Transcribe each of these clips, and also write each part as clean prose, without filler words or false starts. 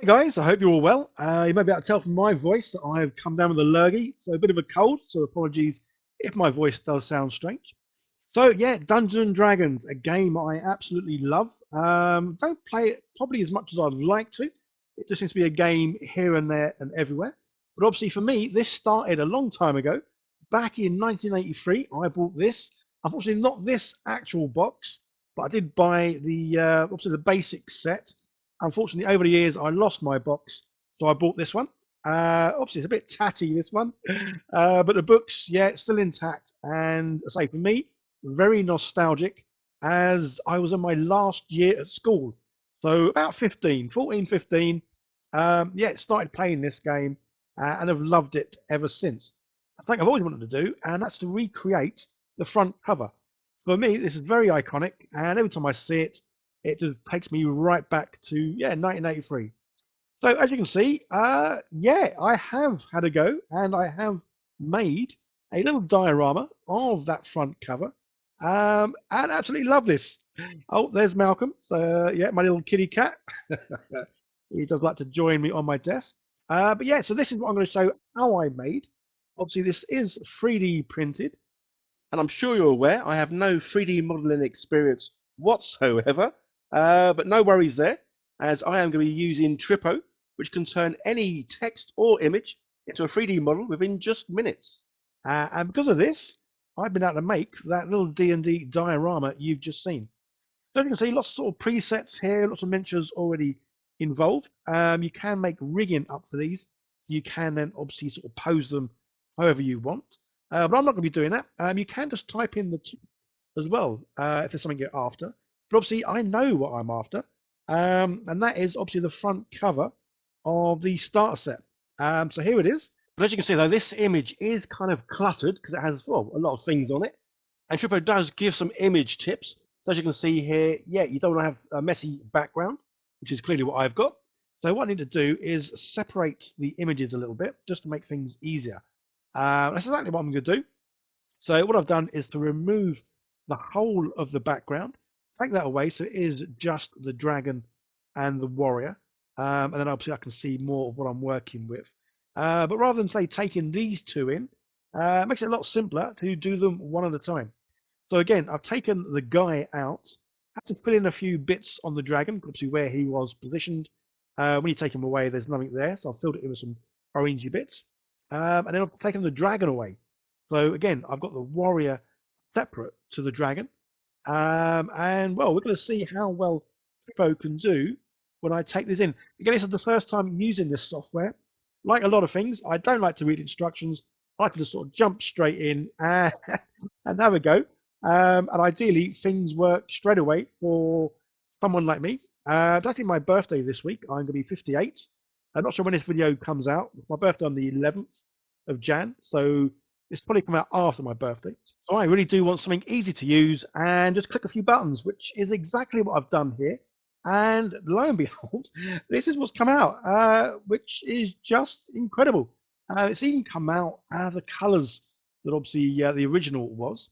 Hey guys, I hope you're all well. You may be able to tell from my voice that I've come down with a lurgy, so a bit of a cold, so apologies if my voice does sound strange. So yeah, Dungeons and Dragons, a game I absolutely love. Don't play it probably as much as I'd like to. It just seems to be a game here and there and everywhere. But obviously for me, this started a long time ago. Back in 1983, I bought this. Unfortunately, not this actual box, but I did buy the obviously the basic set. Unfortunately, over the years, I lost my box, so I bought this one. Obviously, it's a bit tatty, this one, but the books, yeah, it's still intact. And I say, for me, very nostalgic as I was in my last year at school. So about 15, 14, 15. Yeah, started playing this game and have loved it ever since. I think I've always wanted to do, and that's to recreate the front cover. For me, this is very iconic, and every time I see it, it just takes me right back to 1983. So as you can see, yeah, I have had a go and I have made a little diorama of that front cover, and absolutely love this. Oh, there's Malcolm. So yeah, my little kitty cat. He does like to join me on my desk. But yeah, so this is what I'm going to show how I made. Obviously, this is 3D printed, and I'm sure you're aware I have no 3D modeling experience whatsoever, but no worries there, as I am going to be using Tripo, which can turn any text or image into a 3D model within just minutes. And because of this, I've been able to make that little D&D diorama you've just seen. So you can see lots of sort of presets here, lots of miniatures already involved. You can make rigging up for these, so you can then obviously sort of pose them however you want. But I'm not going to be doing that. You can just type in the two as well if there's something you're after. But obviously, I know what I'm after, and that is obviously the front cover of the starter set. So here it is. But as you can see, though, this image is kind of cluttered because it has well, a lot of things on it. And Tripo does give some image tips. So as you can see here, yeah, you don't want to have a messy background, which is clearly what I've got. So what I need to do is separate the images a little bit just to make things easier. That's exactly what I'm going to do. So what I've done is to remove the whole of the background, take that away so it is just the dragon and the warrior. And then obviously I can see more of what I'm working with. But rather than say taking these two in, it makes it a lot simpler to do them one at a time. So again, I've taken the guy out, had to fill in a few bits on the dragon, obviously where he was positioned. When you take him away, there's nothing there, so I've filled it in with some orangey bits. And then I've taken the dragon away. So again, I've got the warrior separate to the dragon. And well, we're going to see how well Tripo can do when I take this in. Again, this is the first time using this software. Like a lot of things, I don't like to read instructions. I like to just sort of jump straight in and have a go. And ideally, things work straight away for someone like me. It's actually my birthday this week. I'm going to be 58. I'm not sure when this video comes out. It's my birthday on the 11th of Jan, so it's probably come out after my birthday. So I really do want something easy to use and just click a few buttons, which is exactly what I've done here. And lo and behold, this is what's come out, which is just incredible. It's even come out the colours that obviously the original was.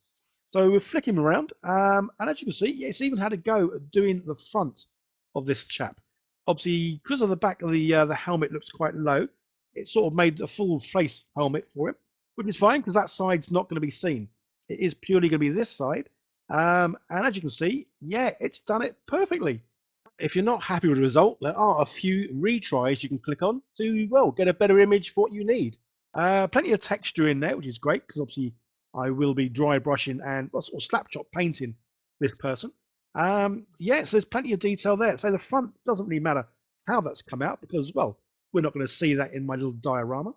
So we're flicking around, and as you can see, it's even had a go at doing the front of this chap. Obviously, because of the back of the helmet looks quite low, it sort of made the full face helmet for him, which is fine because that side's not going to be seen. It is purely going to be this side. And as you can see, yeah, it's done it perfectly. If you're not happy with the result, there are a few retries you can click on to, well, get a better image for what you need. Plenty of texture in there, which is great because obviously I will be dry brushing and well, sort of slap chop painting this person. Yeah, so there's plenty of detail there. So the front doesn't really matter how that's come out because, well, we're not going to see that in my little diorama.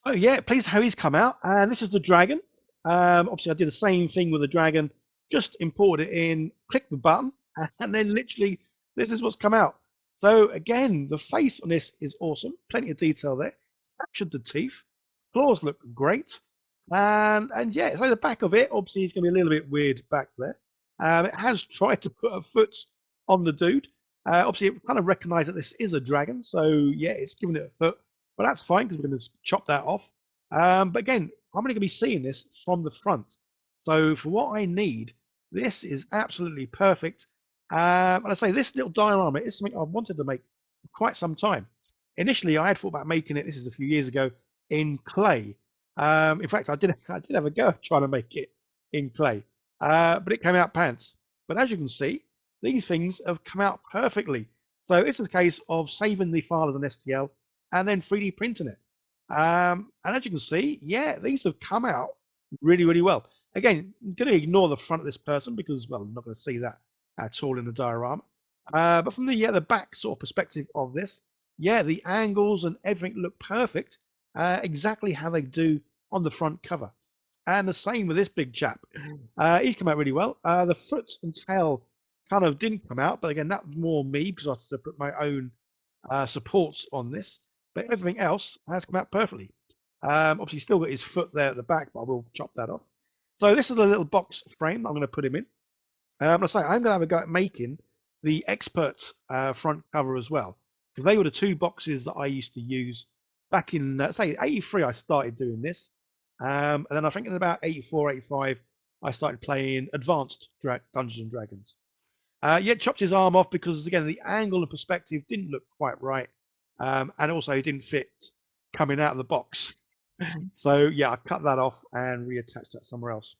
Oh yeah, please how he's come out. And this is the dragon. Obviously I did the same thing with the dragon, just import it in, click the button, and then literally this is what's come out. So again, the face on this is awesome. Plenty of detail there. It's captured the teeth. Claws look great. And yeah, so the back of it, obviously it's gonna be a little bit weird back there. It has tried to put a foot on the dude. Obviously it kind of recognized that this is a dragon, so yeah, it's giving it a foot. But that's fine because we're going to chop that off. But again, I'm only going to be seeing this from the front. So for what I need, this is absolutely perfect. And I say this little diorama is something I've wanted to make for quite some time. Initially, I had thought about making it. This is a few years ago in clay. In fact, I did have a go at trying to make it in clay, but it came out pants. But as you can see, these things have come out perfectly. So it's a case of saving the file as an STL and then 3D printing it. And as you can see, yeah, these have come out really, really well. Again, I'm going to ignore the front of this person because, well, I'm not going to see that at all in the diorama. But from the back sort of perspective of this, yeah, the angles and everything look perfect, exactly how they do on the front cover. And the same with this big chap. He's come out really well. The foot and tail kind of didn't come out, but again, that was more me because I had to put my own supports on this. But everything else has come out perfectly. Obviously, still got his foot there at the back, but I will chop that off. So this is a little box frame I'm going to put him in. I say I'm going to have a go at making the expert front cover as well, because they were the two boxes that I used to use back in say '83. I started doing this, and then I think in about '84, '85, I started playing Advanced Dungeons and Dragons. Yeah, chopped his arm off because again the angle and perspective didn't look quite right, and also it didn't fit coming out of the box. So yeah, I cut that off and reattached that somewhere else.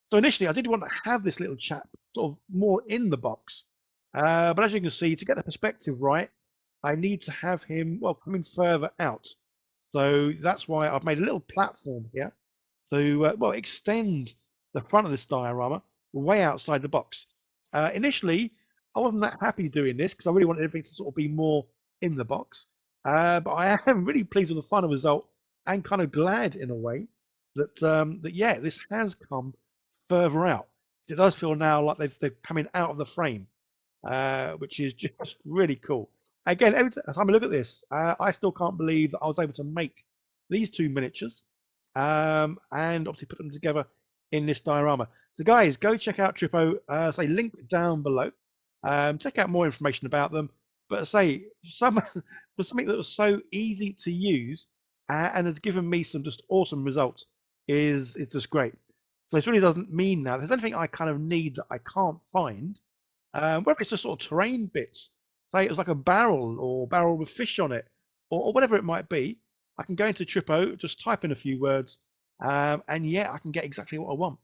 So initially, I did want to have this little chap sort of more in the box, but as you can see, to get the perspective right, I need to have him well coming further out. So that's why I've made a little platform here to well extend the front of this diorama way outside the box. Initially, I wasn't that happy doing this because I really wanted everything to sort of be more in the box. But I am really pleased with the final result and kind of glad in a way that that yeah, this has come further out. It does feel now like they're coming out of the frame, which is just really cool. Again, every time I look at this, I still can't believe that I was able to make these two miniatures and obviously put them together in this diorama. So guys, go check out Tripo, say link down below. Check out more information about them. But say some for something that was so easy to use and has given me some just awesome results is just great. So this really doesn't mean now there's anything I kind of need that I can't find, whether it's just sort of terrain bits, say it was like a barrel or barrel with fish on it, or whatever it might be. I can go into Tripo, just type in a few words, and yeah, I can get exactly what I want.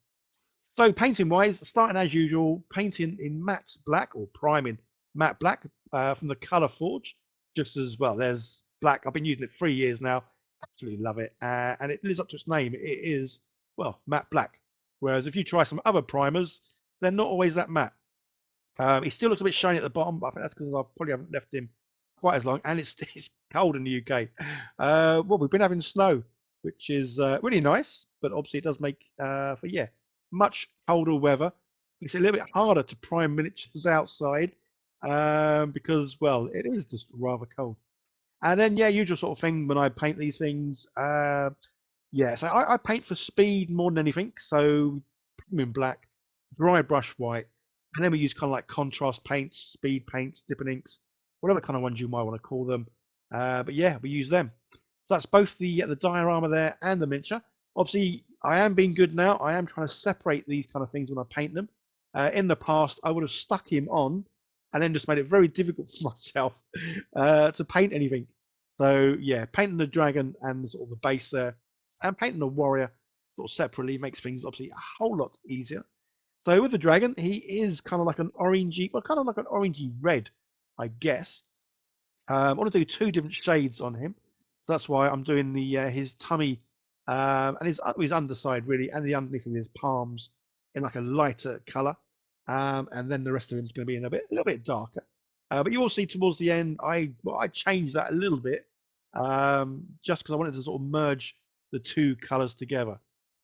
So painting wise, starting as usual, painting in matte black or priming matte black from the Color Forge, just as well. There's black. I've been using it 3 years now. Absolutely love it, and it lives up to its name. It is well matte black. Whereas if you try some other primers, they're not always that matte. He still looks a bit shiny at the bottom, but I think that's because I probably haven't left him quite as long, and it's cold in the UK. Well, we've been having snow, which is really nice, but obviously it does make for yeah much colder weather. It's a little bit harder to prime miniatures outside because well it is just rather cold. And then yeah, usual sort of thing when I paint these things. Yeah, so I paint for speed more than anything. So put them in black, dry brush white, and then we use kind of like contrast paints, speed paints, dipping inks, whatever kind of ones you might want to call them. But yeah, we use them. So that's both the diorama there and the miniature. Obviously, I am being good now. I am trying to separate these kind of things when I paint them. In the past, I would have stuck him on and then just made it very difficult for myself to paint anything. So yeah, painting the dragon and sort of the base there, and painting the warrior sort of separately makes things obviously a whole lot easier. So with the dragon, he is kind of like an orangey, well, kind of like an orangey red, I guess. I want to do two different shades on him, so that's why I'm doing the his tummy and his underside really, and the underneath of his palms in like a lighter colour, and then the rest of him is going to be in a little bit darker. But you will see towards the end, I changed that a little bit, just because I wanted to sort of merge the two colours together.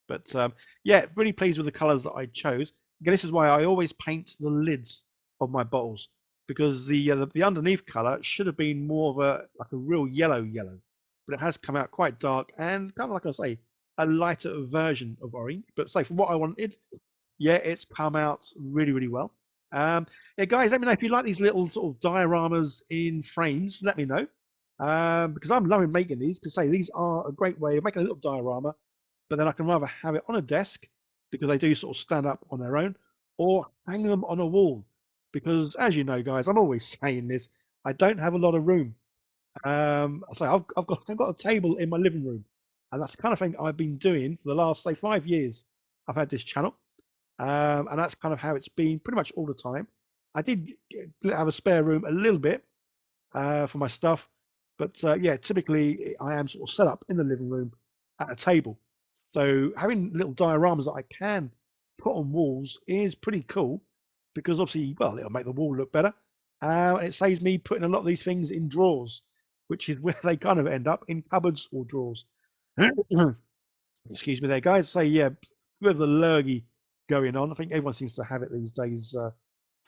But yeah, really pleased with the colours that I chose. Again, this is why I always paint the lids of my bottles, because the underneath colour should have been more of a like a real yellow, but it has come out quite dark and kind of like I say, a lighter version of orange. But say for what I wanted, yeah, it's come out really, really well. Yeah, guys, let me know if you like these little sort of dioramas in frames. Let me know, because I'm loving making these. Because say these are a great way of making a little diorama, but then I can rather have it on a desk because they do sort of stand up on their own, or hang them on a wall. Because as you know, guys, I'm always saying this, I don't have a lot of room. So I've got a table in my living room, and that's the kind of thing I've been doing for the last say 5 years. I've had this channel, and that's kind of how it's been pretty much all the time. I did have a spare room a little bit for my stuff, but yeah, typically I am sort of set up in the living room at a table. So having little dioramas that I can put on walls is pretty cool because obviously, well, it'll make the wall look better. And it saves me putting a lot of these things in drawers, which is where they kind of end up in cupboards or drawers. Excuse me there, guys. So yeah, with the lurgy going on, I think everyone seems to have it these days,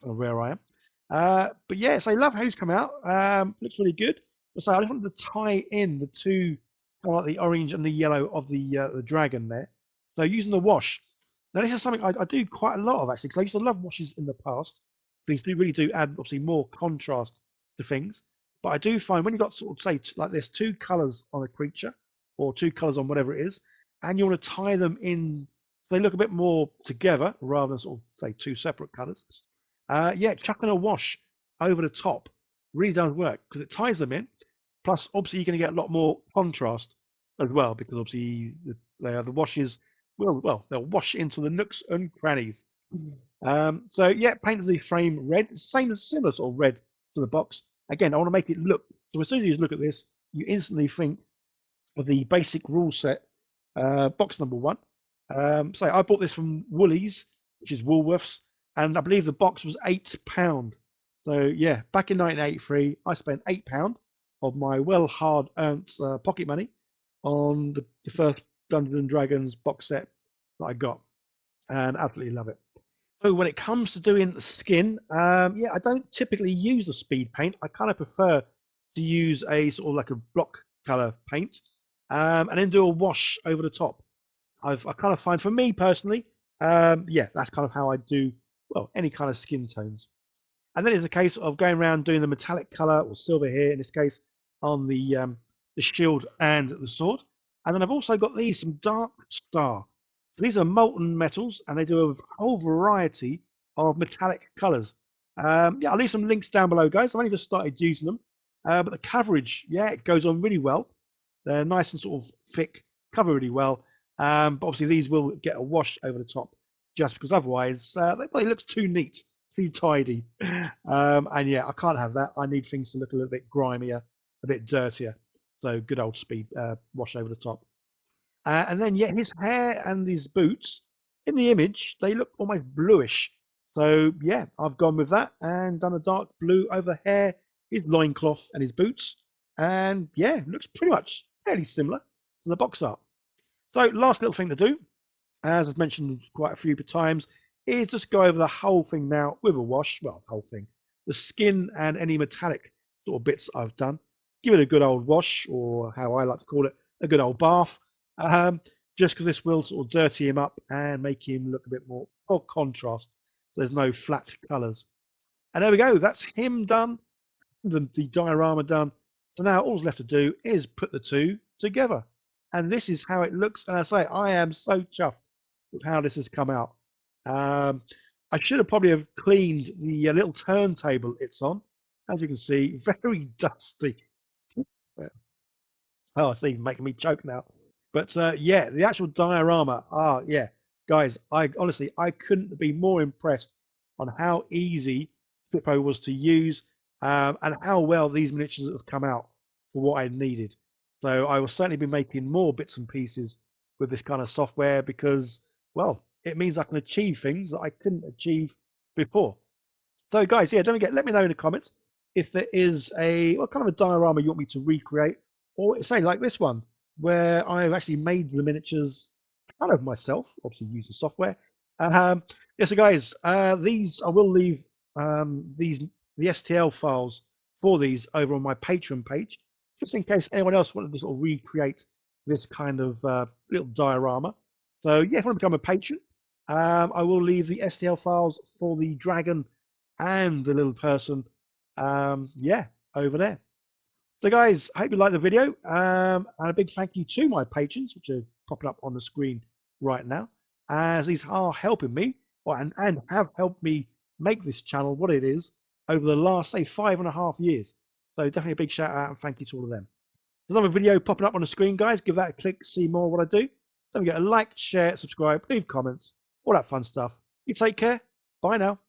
where I am. But yeah, so love how he's come out. Looks really good. But so I just wanted to tie in the two, kind of like the orange and the yellow of the dragon there. So using the wash. Now this is something I do quite a lot of actually, because I used to love washes in the past. These do really do add obviously more contrast to things. But I do find when you've got sort of say like there's two colours on a creature or two colours on whatever it is, and you want to tie them in so they look a bit more together rather than sort of say two separate colours. Yeah, chucking a wash over the top really does work because it ties them in. Plus, obviously, you're going to get a lot more contrast as well because obviously the washes well they'll wash into the nooks and crannies. So yeah, painted the frame red, same similar sort of red to the box. Again, I want to make it look so as soon as you look at this, you instantly think of the basic rule set, box number one. So I bought this from Woolies, which is Woolworths, and I believe the box was £8. So yeah, back in 1983, I spent £8 of my well hard earned pocket money on the first Dungeons and Dragons box set that I got, and absolutely love it. So when it comes to doing the skin, yeah, I don't typically use a speed paint. I kind of prefer to use a sort of like a block color paint, and then do a wash over the top. I kind of find for me personally, yeah, that's kind of how I do well any kind of skin tones. And then in the case of going around doing the metallic color or silver here, in this case, on the shield and the sword. And then I've also got these, some dark star. So these are molten metals, and they do a whole variety of metallic colors. Yeah, I'll leave some links down below, guys. I've only just started using them, but the coverage, yeah, it goes on really well. They're nice and sort of thick, cover really well. But obviously these will get a wash over the top, just because otherwise it looks too neat, too tidy. And yeah, I can't have that. I need things to look a little bit grimier, a bit dirtier. So good old speed wash over the top. And then yeah, his hair and his boots in the image they look almost bluish. So yeah, I've gone with that and done a dark blue over hair, his loincloth and his boots. And yeah, looks pretty much fairly similar to the box art. So last little thing to do, as I've mentioned quite a few times, is just go over the whole thing now with a wash. Well, the whole thing, the skin and any metallic sort of bits I've done. Give it a good old wash, or how I like to call it, a good old bath. Just because this will sort of dirty him up and make him look a bit more of contrast. So there's no flat colours. And there we go. That's him done. The diorama done. So now all's left to do is put the two together. And this is how it looks. And I say, I am so chuffed with how this has come out. Um, I should have probably have cleaned the little turntable it's on. As you can see, very dusty. Oh, it's even making me choke now. But yeah, the actual diorama. Yeah, guys, I honestly I couldn't be more impressed on how easy Tripo was to use, and how well these miniatures have come out for what I needed. So I will certainly be making more bits and pieces with this kind of software because, well, it means I can achieve things that I couldn't achieve before. So guys, yeah, don't forget, let me know in the comments if there is what kind of a diorama you want me to recreate, or say like this one, where I've actually made the miniatures kind of myself, obviously using software. Yeah, so guys, these I will leave the STL files for these over on my Patreon page, just in case anyone else wanted to sort of recreate this kind of little diorama. So yeah, if you want to become a patron, I will leave the STL files for the dragon and the little person, yeah, over there. So guys, I hope you liked the video, and a big thank you to my patrons, which are popping up on the screen right now, as these are helping me, and have helped me make this channel what it is over the last, say, 5.5 years. So definitely a big shout out and thank you to all of them. There's another video popping up on the screen, guys. Give that a click, see more of what I do. Don't forget to like, share, subscribe, leave comments, all that fun stuff. You take care. Bye now.